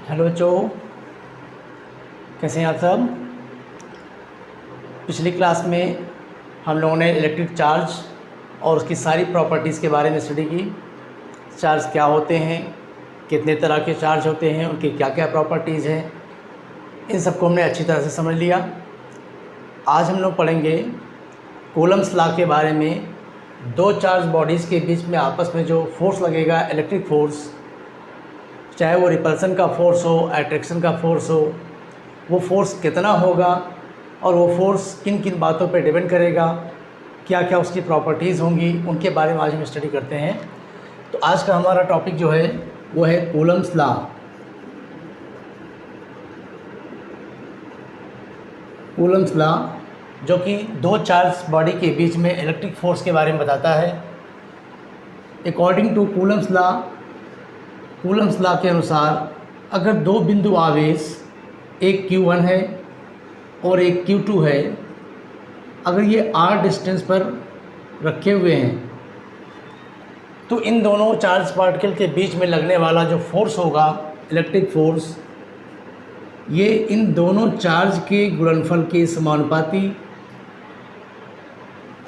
Hello बच्चों, कैसे हैं आप सब। पिछली क्लास में हम लोगों ने इलेक्ट्रिक चार्ज और उसकी सारी प्रॉपर्टीज़ के बारे में स्टडी की। चार्ज क्या होते हैं, कितने तरह के चार्ज होते हैं, उनकी क्या क्या प्रॉपर्टीज़ हैं, इन सबको हमने अच्छी तरह से समझ लिया। आज हम लोग पढ़ेंगे कूलम्स लॉ के बारे में। दो चार्ज बॉडीज़ के बीच में आपस में जो फोर्स लगेगा, इलेक्ट्रिक फोर्स, चाहे वो रिपल्सन का फोर्स हो, अट्रैक्शन का फोर्स हो, वो फोर्स कितना होगा और वो फोर्स किन किन बातों पे डिपेंड करेगा, क्या क्या उसकी प्रॉपर्टीज़ होंगी, उनके बारे में आज हम स्टडी करते हैं। तो आज का हमारा टॉपिक जो है वो है कूलम्स लॉ। कूलम्स लॉ जो कि दो चार्ज बॉडी के बीच में इलेक्ट्रिक फोर्स के बारे में बताता है। अकॉर्डिंग टू कूलम्स लॉ के अनुसार अगर दो बिंदु आवेश, एक Q1 है और एक Q2 है, अगर ये r डिस्टेंस पर रखे हुए हैं तो इन दोनों चार्ज पार्टिकल के बीच में लगने वाला जो फोर्स होगा, इलेक्ट्रिक फोर्स, ये इन दोनों चार्ज के गुणनफल के समानुपाती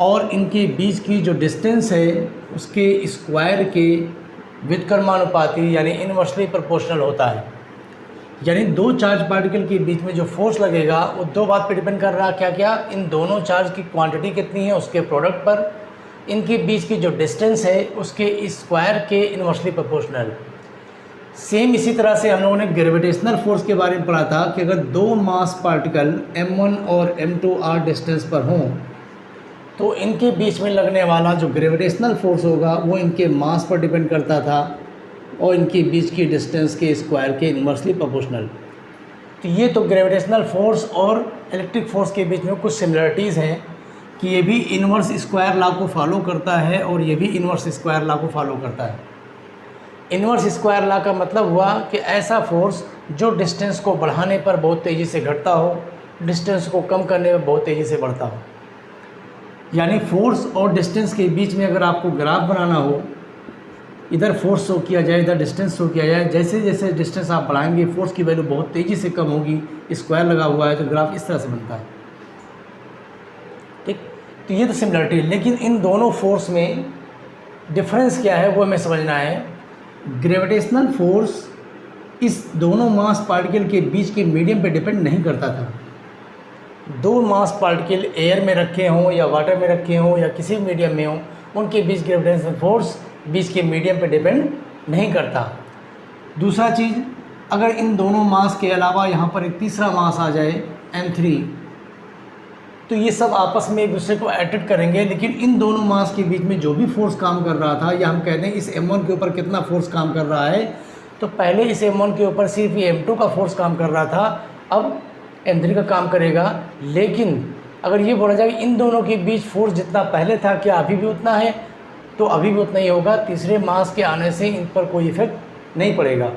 और इनके बीच की जो डिस्टेंस है उसके स्क्वायर के व्युत्क्रमानुपाती यानी इनवर्सली प्रोपोर्शनल होता है। यानी दो चार्ज पार्टिकल के बीच में जो फोर्स लगेगा वो दो बात पर डिपेंड कर रहा है, क्या क्या, इन दोनों चार्ज की क्वांटिटी कितनी है उसके प्रोडक्ट पर, इनके बीच की जो डिस्टेंस है उसके स्क्वायर के इनवर्सली प्रोपोर्शनल। सेम इसी तरह से हम लोगों ने ग्रेविटेशनल फोर्स के बारे में पढ़ा था कि अगर दो मास पार्टिकल m1 और m2 r डिस्टेंस पर हों तो इनके बीच में लगने वाला जो ग्रेविटेशनल फोर्स होगा वो इनके मास पर डिपेंड करता था और इनके बीच की डिस्टेंस के स्क्वायर के इनवर्सली प्रोपोर्शनल। तो ये तो ग्रेविटेशनल फोर्स और इलेक्ट्रिक फोर्स के बीच में कुछ सिमिलरिटीज़ हैं कि ये भी इनवर्स स्क्वायर लॉ को फॉलो करता है और ये भी इनवर्स स्क्वायर लॉ को फॉलो करता है। इनवर्स स्क्वायर लॉ का मतलब हुआ कि ऐसा फोर्स जो डिस्टेंस को बढ़ाने पर बहुत तेज़ी से घटता हो, डिस्टेंस को कम करने में बहुत तेज़ी से बढ़ता हो। यानी फोर्स और डिस्टेंस के बीच में अगर आपको ग्राफ बनाना हो, इधर फोर्स शो किया जाए, इधर डिस्टेंस शो किया जाए, जैसे जैसे डिस्टेंस आप बढ़ाएंगे फोर्स की वैल्यू बहुत तेज़ी से कम होगी, स्क्वायर लगा हुआ है तो ग्राफ इस तरह से बनता है। ठीक, तो ये तो सिमिलरिटी है, लेकिन इन दोनों फोर्स में डिफरेंस क्या है वो हमें समझना है। ग्रेविटेशनल फोर्स इस दोनों मास पार्टिकल के बीच के मीडियम पे डिपेंड नहीं करता था। दो मास पार्टिकल एयर में रखे हों या वाटर में रखे हों या किसी मीडियम में हों, उनके बीच ग्रेविटेशनल फोर्स बीच के मीडियम पे डिपेंड नहीं करता। दूसरा चीज़, अगर इन दोनों मास के अलावा यहाँ पर एक तीसरा मास आ जाए m3, तो ये सब आपस में एक दूसरे को अट्रैक्ट करेंगे, लेकिन इन दोनों मास के बीच में जो भी फोर्स काम कर रहा था, या हम कहते हैं इस m1 के ऊपर कितना फोर्स काम कर रहा है, तो पहले इस m1 के ऊपर सिर्फ ये m2 का फोर्स काम कर रहा था, अब m3 का काम करेगा। लेकिन अगर ये बोला जाए कि इन दोनों के बीच फोर्स जितना पहले था क्या अभी भी उतना है, तो अभी भी उतना ही होगा। तीसरे मास के आने से इन पर कोई इफेक्ट नहीं पड़ेगा।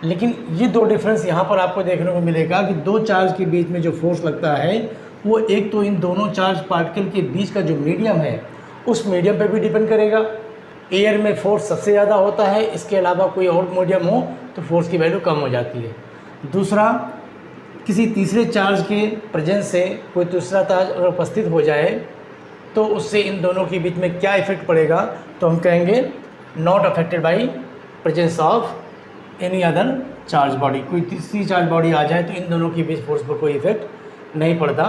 लेकिन ये दो डिफरेंस यहाँ पर आपको देखने को मिलेगा कि दो चार्ज के बीच में जो फोर्स लगता है वो एक तो इन दोनों चार्ज पार्टिकल के बीच का जो मीडियम है उस मीडियम पर भी डिपेंड करेगा। एयर में फोर्स सबसे ज़्यादा होता है, इसके अलावा कोई और मीडियम हो तो फोर्स की वैल्यू कम हो जाती है। दूसरा, किसी तीसरे चार्ज के प्रेजेंस से कोई दूसरा चार्ज अगर उपस्थित हो जाए तो उससे इन दोनों के बीच में क्या इफेक्ट पड़ेगा, तो हम कहेंगे not affected by presence of any other charge body. कोई तीसरी चार्ज बॉडी आ जाए तो इन दोनों के बीच फोर्स पर कोई इफेक्ट नहीं पड़ता।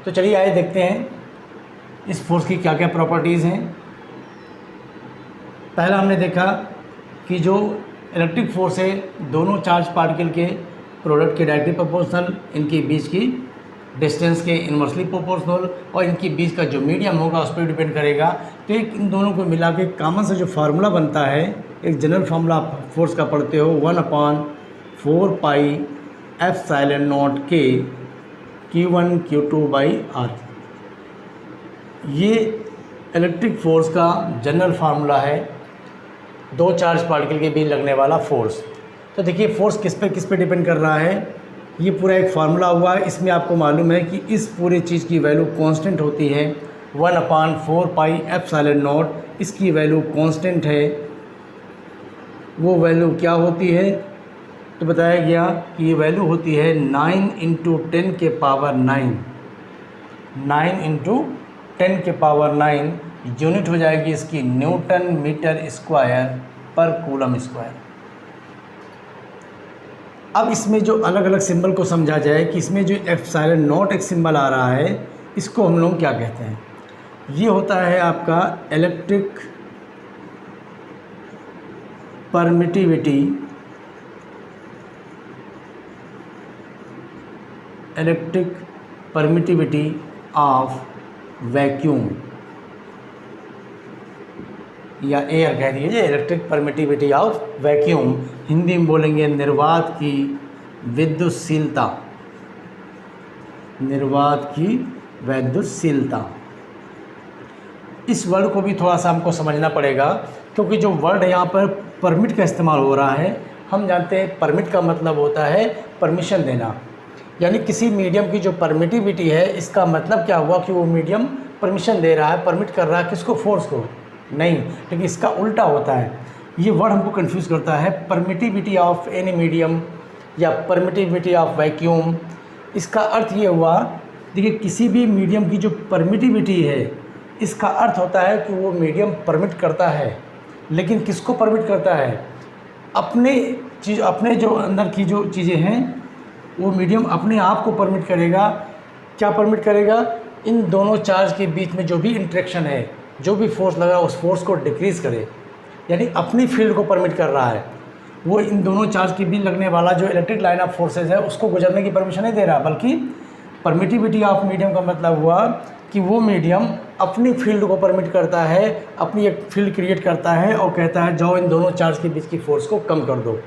तो चलिए आइए देखते हैं इस फोर्स की क्या क्या प्रॉपर्टीज़ हैं। पहला हमने देखा कि जो इलेक्ट्रिक फोर्स है दोनों चार्ज पार्टिकल के प्रोडक्ट के डायरेक्टली प्रोपोर्शनल, इनके बीच की डिस्टेंस के इनवर्सली प्रोपोर्शनल और इनके बीच का जो मीडियम होगा उस पर डिपेंड करेगा। तो एक इन दोनों को मिला के कॉमन से जो फार्मूला बनता है, एक जनरल फार्मूला फोर्स का पढ़ते हो, 1/4 पाई एप्सिलॉन के Q1 Q2/r। ये इलेक्ट्रिक फोर्स का जनरल फार्मूला है, दो चार्ज पार्टिकल के बीच लगने वाला फोर्स। तो देखिए फोर्स किस पे डिपेंड कर रहा है, ये पूरा एक फार्मूला हुआ है। इसमें आपको मालूम है कि इस पूरे चीज़ की वैल्यू कांस्टेंट होती है, 1/4 पाई एप्सिलॉन नॉट, इसकी वैल्यू कांस्टेंट है। वो वैल्यू क्या होती है, तो बताया गया कि ये वैल्यू होती है 9 इंटू 10 के पावर 9, 9 इंटू 10 के पावर 9, यूनिट हो जाएगी इसकी न्यूटन मीटर स्क्वायर पर कूलम स्क्वायर। अब इसमें जो अलग अलग सिंबल को समझा जाए कि इसमें जो एप्सिलॉन नॉट एक सिंबल आ रहा है, इसको हम लोग क्या कहते हैं। ये होता है आपका electric permittivity, electric permittivity of vacuum या एयर कह दीजिए, electric permittivity of vacuum. Hindi में बोलेंगे निर्वात की विद्युतशीलता, निर्वात की विद्युतशीलता। इस वर्ड को भी थोड़ा सा हमको समझना पड़ेगा, क्योंकि जो वर्ड यहाँ पर परमिट का इस्तेमाल हो रहा है, हम जानते हैं परमिट का मतलब होता है परमिशन देना, यानी किसी मीडियम की जो परमिटिविटी है, इसका मतलब क्या हुआ कि वो मीडियम परमिशन दे रहा है, परमिट कर रहा है किसको, फोर्स को नहीं, लेकिन इसका उल्टा होता है। ये वर्ड हमको कंफ्यूज करता है। परमिटिविटी ऑफ एनी मीडियम या परमिटिविटी ऑफ वैक्यूम, इसका अर्थ ये हुआ, देखिए किसी भी मीडियम की जो परमिटिविटी है, इसका अर्थ होता है कि वो मीडियम परमिट करता है, लेकिन किसको परमिट करता है, अपने जो अंदर की जो चीज़ें हैं वो मीडियम अपने आप को परमिट करेगा। क्या परमिट करेगा, इन दोनों चार्ज के बीच में जो भी इंटरेक्शन है, जो भी फोर्स लगा उस फोर्स को डिक्रीज़ करे, यानी अपनी फील्ड को परमिट कर रहा है। वो इन दोनों चार्ज के बीच लगने वाला जो इलेक्ट्रिक लाइन ऑफ फोर्सेज है उसको गुजरने की परमिशन नहीं दे रहा, बल्कि परमिटिविटी ऑफ मीडियम का मतलब हुआ कि वो मीडियम अपनी फील्ड को परमिट करता है, अपनी एक फील्ड क्रिएट करता है और कहता है जाओ इन दोनों चार्ज के बीच की फोर्स को कम कर दो।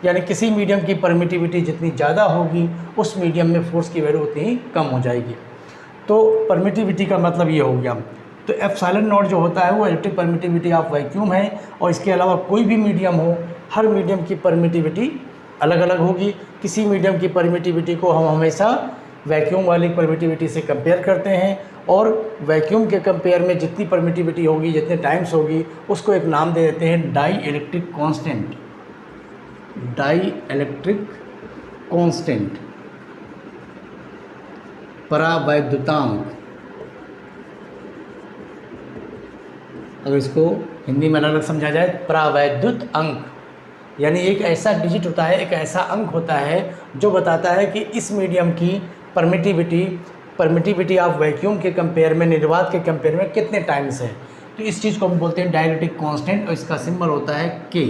यानी किसी मीडियम की परमिटिविटी जितनी ज़्यादा होगी, उस मीडियम में फोर्स की वैल्यू उतनी ही कम हो जाएगी। तो परमिटिविटी का मतलब ये हो गया। तो एप्सिलॉन नॉट जो होता है वो इलेक्ट्रिक परमिटिविटी ऑफ वैक्यूम है, और इसके अलावा कोई भी मीडियम हो, हर मीडियम की परमिटिविटी अलग अलग होगी। किसी मीडियम की परमिटिविटी को हम हमेशा वैक्यूम वाली परमिटिविटी से कंपेयर करते हैं, और वैक्यूम के कंपेयर में जितनी परमिटिविटी होगी, जितने टाइम्स होगी, उसको एक नाम दे देते हैं dielectric constant, dielectric constant, परावैद्युतांक। अगर इसको हिंदी में अलग अलग समझा जाए, परावैद्युत अंक, यानी एक ऐसा डिजिट होता है, एक ऐसा अंक होता है जो बताता है कि इस मीडियम की परमिटिविटी ऑफ वैक्यूम के कंपेयर में, निर्वात के कंपेयर में कितने टाइम्स है। तो इस चीज़ को हम बोलते हैं डाइलेक्ट्रिक कांस्टेंट, और इसका सिंबल होता है के।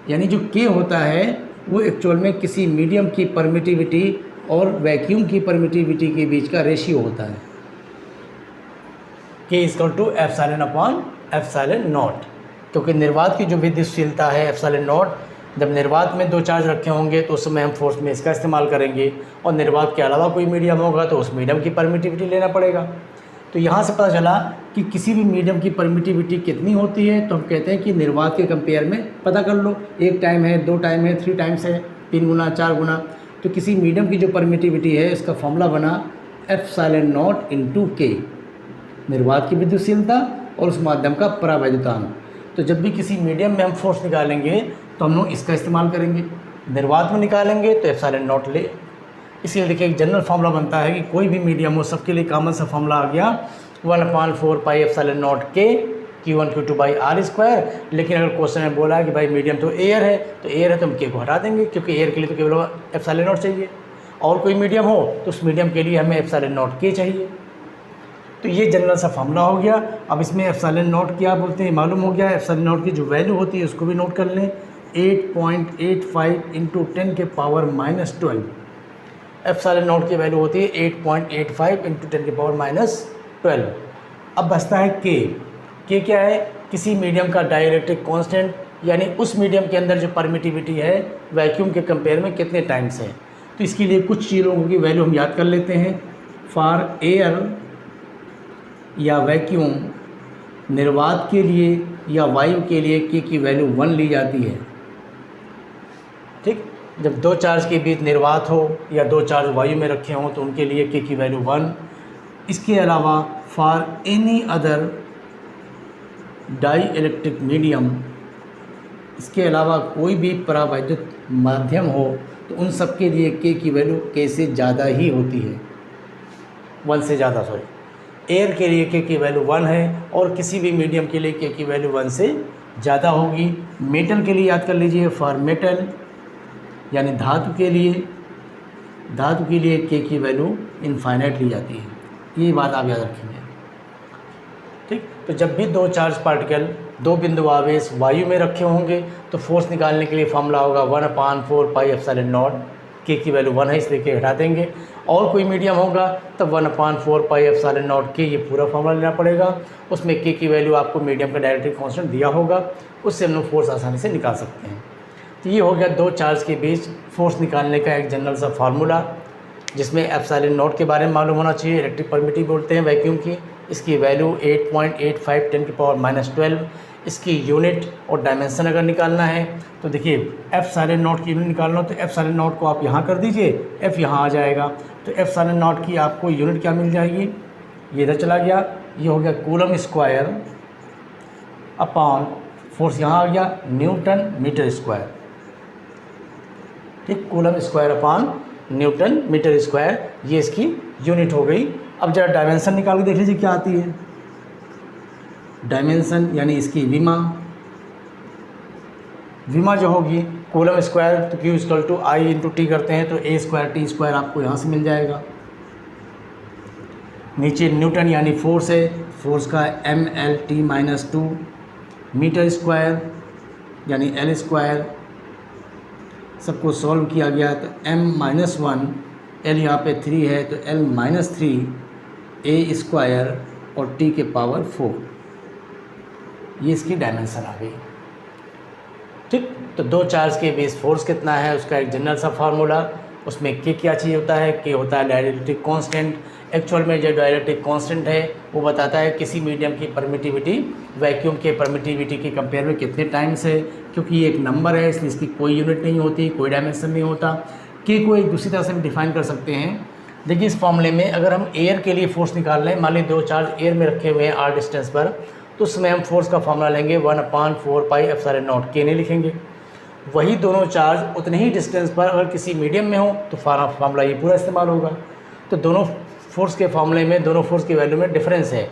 यानी जो के होता है वो एक्चुअल में किसी मीडियम की परमिटिविटी और वैक्यूम की परमिटिविटी के बीच का रेशियो होता है। K equal to epsilon upon epsilon not, क्योंकि निर्वात की जो विद्युतशीलता है एप्सिलॉन नॉट, जब निर्वात में दो चार्ज रखे होंगे तो उस समय हम फोर्स में इसका इस्तेमाल करेंगे, और निर्वात के अलावा कोई मीडियम होगा तो उस मीडियम की परमिटिविटी लेना पड़ेगा। तो यहाँ से पता चला कि किसी भी मीडियम की परमिटिविटी कितनी होती है, तो हम कहते हैं कि निर्वात के कंपेयर में पता कर लो, एक टाइम है, दो टाइम है, 3 टाइम्स है, 3 गुना 4 गुना। तो किसी मीडियम की जो परमिटिविटी है, इसका फॉर्मूला बना एप्सिलॉन नॉट इंटू के, निर्वात की विद्युतशीलता और उस माध्यम का परावैद्युतांक। तो जब भी किसी मीडियम में हम फोर्स निकालेंगे तो हम लोग इसका इस्तेमाल करेंगे, निर्वात में निकालेंगे तो एप्सिलॉन नॉट ले। इसलिए देखिए एक जनरल फार्मूला बनता है कि कोई भी मीडियम हो, सबके लिए कॉमन सा फार्मूला आ गया 1/4 पाई एप्सिलॉन नॉट के Q1 Q2 by r square. लेकिन अगर क्वेश्चन में बोला कि भाई मीडियम तो एयर है, तो एयर है तो हम के को हटा देंगे, क्योंकि एयर के लिए तो केवल एप्सिलॉन नॉट चाहिए, और कोई मीडियम हो तो उस मीडियम के लिए हमें एप्सिलॉन नॉट के चाहिए। तो ये जनरल सा फार्मूला हो गया। अब इसमें एप्सिलॉन नॉट क्या बोलते हैं मालूम हो गया। एप्सिलॉन नॉट की जो वैल्यू होती है उसको भी नोट कर लें, 8.85 × 10 के पावर -12। एप्सिलॉन नॉट की वैल्यू होती है 8.85 × 10 के पावर -12। अब बचता है के क्या है, किसी मीडियम का डाइलेक्ट्रिक कांस्टेंट, यानी उस मीडियम के अंदर जो परमिटिविटी है वैक्यूम के कंपेयर में कितने टाइम्स है। तो इसके लिए कुछ चीज़ों की वैल्यू हम याद कर लेते हैं। फॉर एयर या वैक्यूम, निर्वात के लिए या वायु के लिए के की वैल्यू 1 ली जाती है। ठीक, जब दो चार्ज के बीच निर्वात हो या दो चार्ज वायु में रखे हों तो उनके लिए के की वैल्यू 1। इसके अलावा for any other dielectric medium इसके अलावा कोई भी परावैद्युत माध्यम हो तो उन सब के लिए के की वैल्यू के से ज़्यादा ही होती है, 1 से ज़्यादा, सॉरी। एयर के लिए के की वैल्यू 1 है और किसी भी मीडियम के लिए के की वैल्यू 1 से ज़्यादा होगी। मेटल के लिए याद कर लीजिए, फॉर मेटल यानी धातु के लिए के की वैल्यू इनफाइनाइट ली जाती है। ये बात आप याद रखेंगे, ठीक। तो जब भी दो चार्ज पार्टिकल, दो बिंदु आवेश वायु में रखे होंगे तो फोर्स निकालने के लिए फॉर्मूला होगा 1/4 पाई एप्सिलॉन नॉट। के की वैल्यू 1 है इसलिए के हटा देंगे। और कोई मीडियम होगा तब 1/4 पाई एप्सिलॉन नॉट के, ये पूरा फॉर्मूला लेना पड़ेगा। उसमें के की वैल्यू आपको मीडियम का डायरेक्ट्रिक कांस्टेंट दिया होगा, उससे हम लोग फोर्स आसानी से निकाल सकते हैं। तो ये हो गया दो चार्ज के बीच फोर्स निकालने का एक जनरल सा फार्मूला, जिसमें एप्सिलॉन नॉट के बारे में मालूम होना चाहिए। इलेक्ट्रिक परमिटिविटी बोलते हैं वैक्यूम की। इसकी वैल्यू 8.85 10⁻⁻12। इसकी यूनिट और डायमेंशन अगर निकालना है तो देखिए एप्सिलॉन नॉट की यूनिट निकालना हो तो एप्सिलॉन नॉट को आप यहाँ कर दीजिए, एफ यहाँ आ जाएगा। तो एप्सिलॉन नॉट की आपको यूनिट क्या मिल जाएगी, ये इधर चला गया, ये हो गया कूलम स्क्वायर अपॉन फोर्स यहाँ आ गया न्यूटन मीटर स्क्वायर, ठीक। Coulomb square upon newton metre square, ये इसकी यूनिट हो गई। अब जरा डायमेंशन निकाल के देख लीजिए क्या आती है। डायमेंशन यानी इसकी विमा जो होगी कूलम स्क्वायर, तो Q = I/T करते हैं तो A²T² आपको यहाँ से मिल जाएगा। नीचे न्यूटन यानी फोर्स है, फोर्स का MLT-2 मीटर स्क्वायर यानी L²। सबको सॉल्व किया गया तो m-1, L यहाँ पे 3 है तो L-3 A² और T के पावर 4, ये इसकी डायमेंशन आ गई, ठीक। तो दो चार्ज के बीच फोर्स कितना है उसका एक जनरल सा फार्मूला। उसमें के क्या चाहिए होता है, के होता है डाइलेक्ट्रिक कांस्टेंट। एक्चुअल में जो डाइलेक्ट्रिक कांस्टेंट है वो बताता है किसी मीडियम की परमिटिविटी वैक्यूम के परमिटिविटी के कंपेयर में कितने टाइम्स है। क्योंकि ये एक नंबर है इसलिए इसकी कोई यूनिट नहीं होती, कोई डायमेंशन नहीं होता। के को एक दूसरी तरह से भी डिफाइन कर सकते हैं। देखिए इस फॉर्मूले में अगर हम एयर के लिए फोर्स निकाल लें, मान लीजिए दो चार्ज एयर में रखे हुए हैं r डिस्टेंस पर, तो उसमें हम फोर्स का फॉर्मूला लेंगे 1/4 पाई एप्सिलॉन नॉट, के नहीं लिखेंगे। वही दोनों चार्ज उतने ही डिस्टेंस पर अगर किसी मीडियम में हो तो फार्मूला ये पूरा इस्तेमाल होगा। तो दोनों फोर्स के फॉर्मूले में दोनों फोर्स की वैल्यू में डिफरेंस है।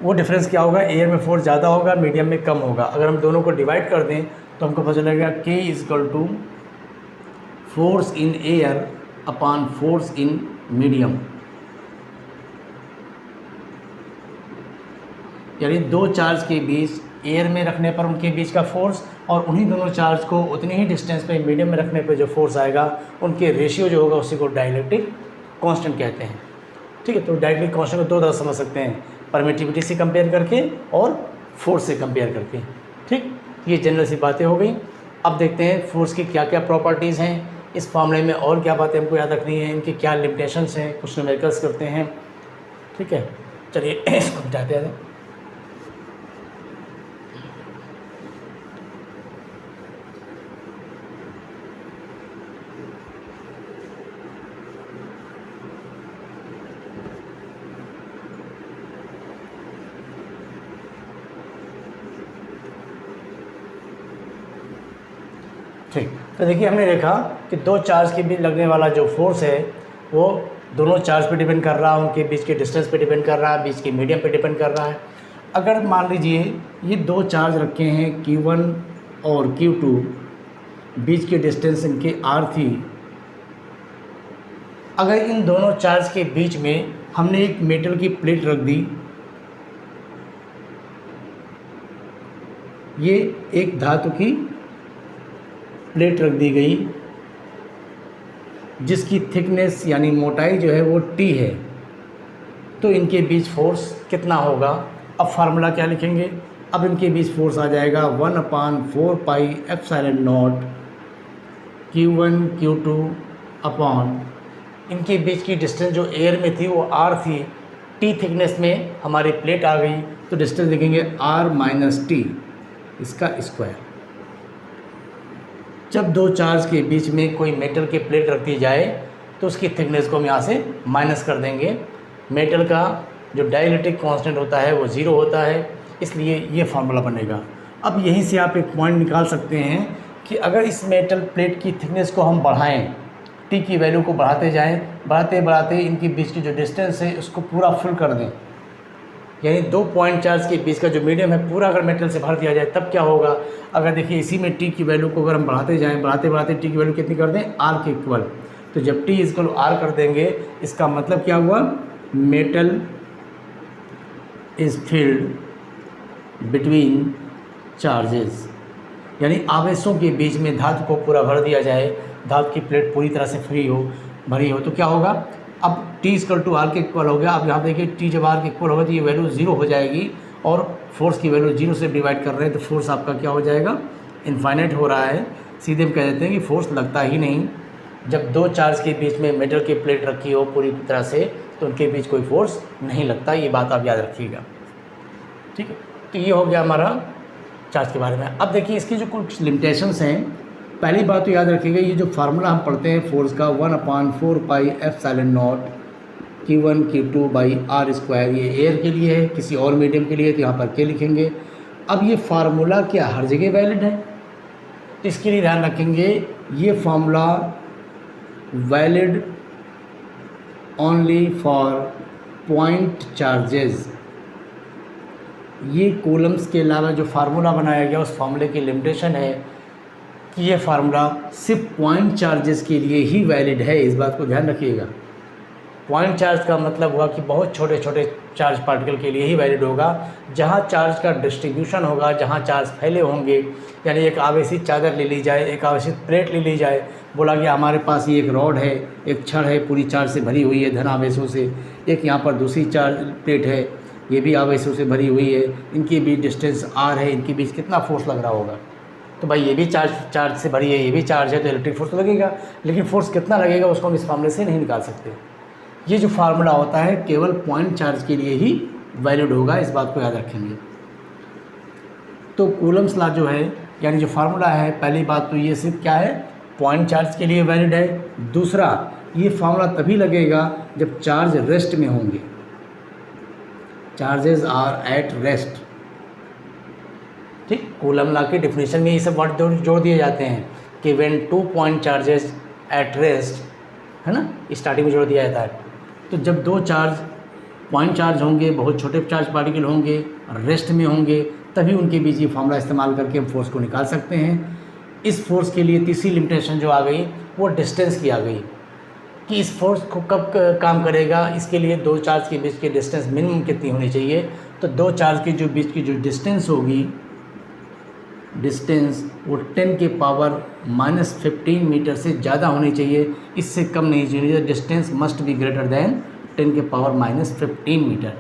वो डिफरेंस क्या होगा, एयर में फोर्स ज़्यादा होगा, मीडियम में कम होगा। अगर हम दोनों को डिवाइड कर दें तो हमको पता चलेगा K = force in air upon force in medium. यानी दो चार्ज के बीच एयर में रखने पर उनके बीच का फोर्स और उन्हीं दोनों चार्ज को उतनी ही डिस्टेंस पे मीडियम में रखने पे जो फोर्स आएगा उनके रेशियो जो होगा उसी को डाइलेक्ट्रिक कांस्टेंट कहते हैं, ठीक है। तो डाइलेक्ट्रिक कांस्टेंट को दो तरह समझ सकते हैं, परमिटिविटी से कंपेयर करके और फोर्स से कंपेयर करके, ठीक। ये जनरल सी बातें हो गई। अब देखते हैं फोर्स की क्या क्या प्रॉपर्टीज़ हैं, इस मामले में और क्या बातें हमको याद रखनी है, इनकी क्या लिमिटेशंस हैं, कुछ न्यूमेरिकल्स करते हैं, ठीक है। चलिए इसको जाते हैं। ठीक, तो देखिए हमने देखा कि दो चार्ज के बीच लगने वाला जो फोर्स है वो दोनों चार्ज पे डिपेंड कर रहा है, उनके बीच के डिस्टेंस पे डिपेंड कर रहा है, बीच के मीडियम पे डिपेंड कर रहा है। अगर मान लीजिए ये दो चार्ज रखे हैं Q1 और Q2, बीच के डिस्टेंस इनके R थी। अगर इन दोनों चार्ज के बीच में हमने एक मेटल की प्लेट रख दी, ये एक धातु की प्लेट रख दी गई जिसकी थिकनेस यानी मोटाई जो है वो T है, तो इनके बीच फोर्स कितना होगा। अब फार्मूला क्या लिखेंगे, अब इनके बीच फोर्स आ जाएगा 1/4 pi epsilon not Q1 Q2 upon इनके बीच की डिस्टेंस जो एयर में थी वो R थी, T थिकनेस में हमारी प्लेट आ गई तो डिस्टेंस लिखेंगे R - T इसका स्क्वायर। जब दो चार्ज के बीच में कोई मेटल की प्लेट रख दी जाए तो उसकी थिकनेस को हम यहाँ से माइनस कर देंगे। मेटल का जो डाइलेक्ट्रिक कांस्टेंट होता है वो 0 होता है, इसलिए ये फार्मूला बनेगा। अब यहीं से आप एक पॉइंट निकाल सकते हैं कि अगर इस मेटल प्लेट की थिकनेस को हम बढ़ाएं, टी की वैल्यू को बढ़ाते जाएं, बढ़ाते बढ़ाते इनके बीच की जो डिस्टेंस है उसको पूरा फुल कर दें, यानी 2 पॉइंट चार्ज के बीच का जो मीडियम है पूरा अगर मेटल से भर दिया जाए, तब क्या होगा। अगर देखिए इसी में टी की वैल्यू को अगर हम बढ़ाते जाएँ, बढ़ाते बढ़ाते टी की वैल्यू कितनी कर दें, आर के इक्वल, तो जब टी इक्वल आर कर देंगे, इसका मतलब क्या हुआ, metal is filled between charges, यानी आवेशों के बीच में धातु को पूरा भर दिया जाए, धातु की प्लेट पूरी तरह से भरी हो, तो क्या होगा, अब टी इक्वल टू आर के इक्वल हो गया। अब यहाँ देखिए टी जब आर के इक्वल होगा तो ये वैल्यू 0 हो जाएगी, और फोर्स की वैल्यू 0 से डिवाइड कर रहे हैं तो फोर्स आपका क्या हो जाएगा, इनफाइनाइट हो रहा है। सीधे हम कह देते हैं कि फोर्स लगता ही नहीं। जब 2 चार्ज के बीच में मेटल की प्लेट रखी हो पूरी तरह से, तो उनके बीच कोई फोर्स नहीं लगता, ये बात आप याद रखिएगा, ठीक है। तो ये हो गया हमारा चार्ज के बारे में। अब देखिए इसकी जो कुछ लिमिटेशंस हैं, पहली बात तो याद रखिएगा, ये जो फार्मूला हम पढ़ते हैं फोर्स का 1/4 pi epsilon not Q1 Q2 by r square, ये एयर के लिए है, किसी और मीडियम के लिए तो यहाँ पर के लिखेंगे। अब ये फार्मूला क्या हर जगह वैलिड है, तो इसके लिए ध्यान रखेंगे ये formula valid only for point charges. ये कूलम्स के अलावा जो फार्मूला बनाया गया उस फार्मूले की लिमिटेशन है कि ये फार्मूला सिर्फ पॉइंट चार्जेस के लिए ही वैलिड है, इस बात को ध्यान रखिएगा। पॉइंट चार्ज का मतलब हुआ कि बहुत छोटे छोटे चार्ज पार्टिकल के लिए ही वैलिड होगा, जहाँ चार्ज का डिस्ट्रीब्यूशन होगा, जहाँ चार्ज फैले होंगे। यानी एक आवेशित चादर ले ली जाए, एक आवेशित प्लेट ले ली जाए, बोला कि हमारे पास ये एक रॉड है, एक छड़ है पूरी चार्ज से भरी हुई है धन आवेशों से, एक यहाँ पर दूसरी चार्ज प्लेट है ये भी आवेशों से भरी हुई है, इनकी भी डिस्टेंस आर है, इनके बीच कितना फोर्स लग रहा होगा। तो भाई ये भी चार्ज से भरी है, ये भी चार्ज है, तो इलेक्ट्रिक फोर्स तो लगेगा, लेकिन फोर्स कितना लगेगा उसको हम इस फार्मूले से नहीं निकाल सकते। ये जो फार्मूला होता है केवल पॉइंट चार्ज के लिए ही वैलिड होगा, इस बात को याद रखेंगे। तो कूलम्स लॉ जो है, यानी जो फार्मूला है, पहली बात तो ये सिर्फ क्या है, पॉइंट चार्ज के लिए वैलिड है। दूसरा, ये फार्मूला तभी लगेगा जब चार्ज रेस्ट में होंगे, चार्जेस आर एट रेस्ट, ठीक। कूलम लॉ की डिफिनेशन में ये सब वर्ड जोड़ दिए जाते हैं कि when 2 point charges at rest, है ना, स्टार्टिंग में जोड़ दिया जाता है। तो जब 2 चार्ज पॉइंट चार्ज होंगे, बहुत छोटे चार्ज पार्टिकल होंगे, रेस्ट में होंगे, तभी उनके बीच ये फार्मूला इस्तेमाल करके हम फोर्स को निकाल सकते हैं। इस फोर्स के लिए तीसरी लिमिटेशन जो आ गई वो डिस्टेंस की आ गई कि इस फोर्स को कब काम करेगा। इसके लिए 2 चार्ज के बीच की डिस्टेंस मिनिमम कितनी होनी चाहिए, तो 2 चार्ज के जो बीच की जो डिस्टेंस होगी, डिस्टेंस वो 10 के पावर -15 मीटर से ज़्यादा होनी चाहिए, इससे कम नहीं चाहिए। Distance must be greater than 10 के पावर -15 मीटर।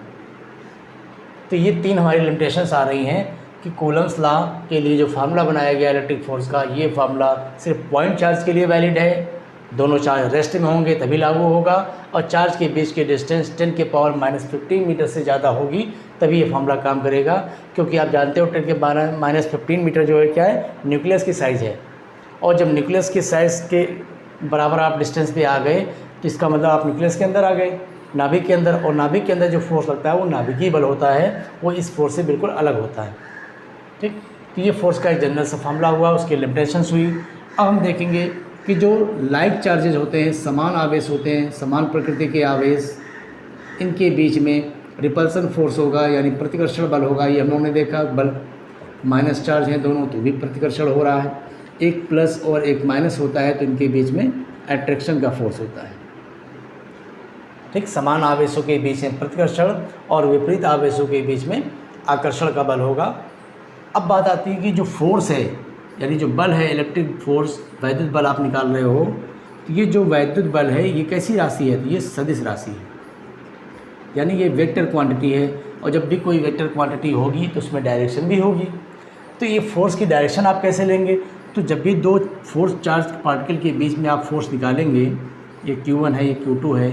तो ये 3 हमारी लिमिटेशंस आ रही हैं कि कूलम्स लॉ के लिए जो फार्मूला बनाया गया इलेक्ट्रिक फोर्स का, ये फार्मूला सिर्फ पॉइंट चार्ज के लिए वैलिड है, दोनों चार्ज रेस्ट में होंगे तभी लागू होगा, और चार्ज के बीच की डिस्टेंस 10 के पावर -15 मीटर से ज़्यादा होगी तभी ये फार्मूला काम करेगा। क्योंकि आप जानते हो 10 के -15 मीटर जो है क्या है, न्यूक्लियस की साइज़ है, और जब न्यूक्लियस की साइज़ के बराबर आप डिस्टेंस पे आ गए तो इसका मतलब आप न्यूक्लियस के अंदर आ गए, नाभिक के अंदर, और नाभिक के अंदर जो फोर्स लगता है वो नाभिकीय बल होता है, वो इस फोर्स से बिल्कुल अलग होता है, ठीक। तो ये फोर्स का एक जनरल सा फार्मूला हुआ, उसकी लिमिटेशंस हुई। अब हम देखेंगे कि जो लाइक चार्जेज होते हैं, समान आवेश होते हैं, समान प्रकृति के आवेश, इनके बीच में रिपल्सन फोर्स होगा, यानी प्रतिकर्षण बल होगा। ये हम लोगों ने देखा, बल माइनस चार्ज हैं दोनों तो भी प्रतिकर्षण हो रहा है, एक प्लस और एक माइनस होता है तो इनके बीच में अट्रैक्शन का फोर्स होता है, ठीक। समान आवेशों के बीच में प्रतिकर्षण और विपरीत आवेशों के बीच में आकर्षण का बल होगा। अब बात आती है कि जो फोर्स है, यानी जो बल है, इलेक्ट्रिक फोर्स, वैद्युत बल आप निकाल रहे हो, तो ये जो वैद्युत बल है ये कैसी राशि है, तो ये सदिश राशि है, यानी ये वेक्टर क्वांटिटी है, और जब भी कोई वेक्टर क्वांटिटी होगी तो उसमें डायरेक्शन भी होगी। तो ये फोर्स की डायरेक्शन आप कैसे लेंगे, तो जब भी 2 फोर्स चार्ज पार्टिकल के बीच में आप फोर्स निकालेंगे, ये Q1 है, ये Q2 है,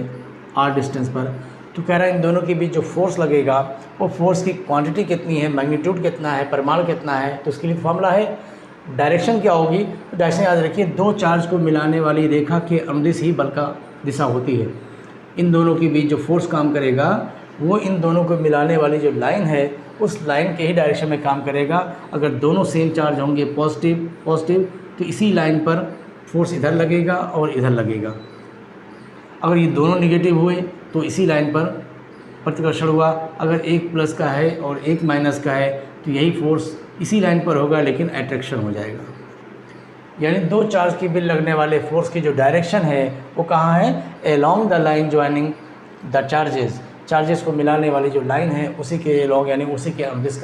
r डिस्टेंस पर, तो कह रहा है इन दोनों के बीच जो फोर्स लगेगा वो फोर्स की क्वांटिटी कितनी है, मैग्नीट्यूड कितना है, परिमाण कितना है। तो उसके लिए फॉर्मूला है, डायरेक्शन क्या होगी, तो डायरेक्शन याद रखिए, 2 चार्ज को मिलाने वाली रेखा के अनुदिश ही बल का दिशा होती है। इन दोनों के बीच जो फोर्स काम करेगा वो इन दोनों को मिलाने वाली जो लाइन है उस लाइन के ही डायरेक्शन में काम करेगा। अगर दोनों सेम चार्ज होंगे पॉजिटिव पॉजिटिव तो इसी लाइन पर फोर्स इधर लगेगा और इधर लगेगा। अगर ये दोनों निगेटिव हुए तो इसी लाइन पर प्रतिकर्षण हुआ। अगर एक प्लस का है और एक माइनस का है तो यही फोर्स इसी लाइन पर होगा लेकिन अट्रैक्शन हो जाएगा। यानी दो चार्ज के बीच लगने वाले फोर्स की जो डायरेक्शन है वो कहाँ है, along the line joining the charges, charges को मिलाने वाली जो लाइन है उसी के अलोंग यानी उसी के अनुदिश